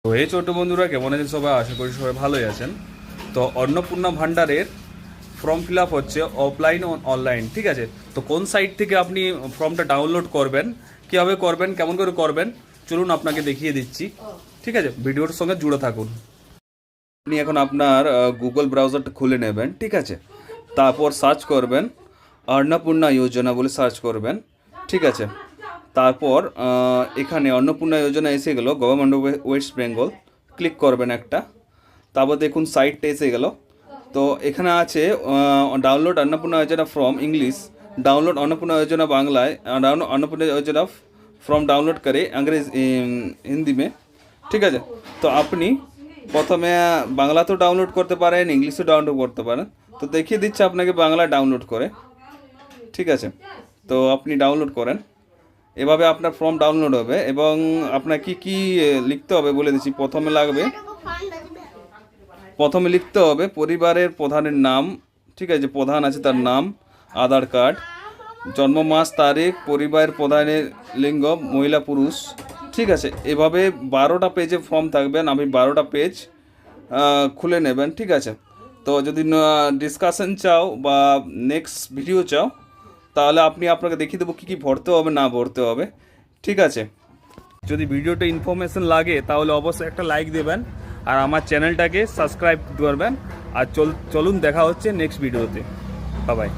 তো এই ছোট বন্ধুরা কেমন আছেন সবাই? আশা করি সবাই ভালোই আছেন। তো অন্নপূর্ণা ভান্ডারের ফর্ম ফিল আপ হচ্ছে অফলাইন ও অনলাইন, ঠিক আছে? তো কোন সাইট থেকে আপনি ফর্মটা ডাউনলোড করবেন, কীভাবে করবেন, কেমন করে করবেন, চলুন আপনাকে দেখিয়ে দিচ্ছি, ঠিক আছে? ভিডিওর সঙ্গে জুড়ে থাকুন। আপনি এখন আপনার গুগল ব্রাউজারটা খুলে নেবেন, ঠিক আছে? তারপর সার্চ করবেন অন্নপূর্ণা যোজনা বলে সার্চ করবেন, ঠিক আছে? তারপর এখানে অন্নপূর্ণা যোজনা এসে গেল, government of West Bengal, click করবেন একটা। তারপর দেখুন সাইটটা এসে গেল। তো এখানে আছে download Annapurna Yojana from English, download Annapurna Yojana বাংলায়, download Annapurna Yojana from download করে अंग्रेज হিন্দি মে, ঠিক আছে? তো আপনি প্রথমে বাংলাতেও ডাউনলোড করতে পারেন, ইংলিশেও ডাউনলোড করতে পারেন। তো দেখিয়ে দিচ্ছে আপনাকে বাংলা ডাউনলোড করে, ঠিক আছে? তো আপনি ডাউনলোড করেন, এভাবে আপনার ফর্ম ডাউনলোড হবে। এবং আপনার কি কি লিখতে হবে বলে দিচ্ছি। প্রথমে লিখতে হবে পরিবারের প্রধানের নাম, ঠিক আছে? প্রধান আছে তার নাম, আধার কার্ড, জন্ম মাস তারিখ, পরিবারের প্রধানের লিঙ্গ মহিলা পুরুষ, ঠিক আছে? এভাবে 12টা পেজে ফর্ম থাকবেন, আপনি 12টা পেজ খুলে নেবেন, ঠিক আছে? তো যদি ডিসকাশন চাও বা নেক্সট ভিডিও চাও, তাহলে আপনাকে দেখিয়ে দেবো কী কী ভরতে হবে না ভরতে হবে, ঠিক আছে? যদি ভিডিওটা ইনফরমেশন লাগে তাহলে অবশ্যই একটা লাইক দেবেন আর আমার চ্যানেলটাকে সাবস্ক্রাইব করবেন। আর চলুন দেখা হচ্ছে নেক্সট ভিডিওতে। Bye bye.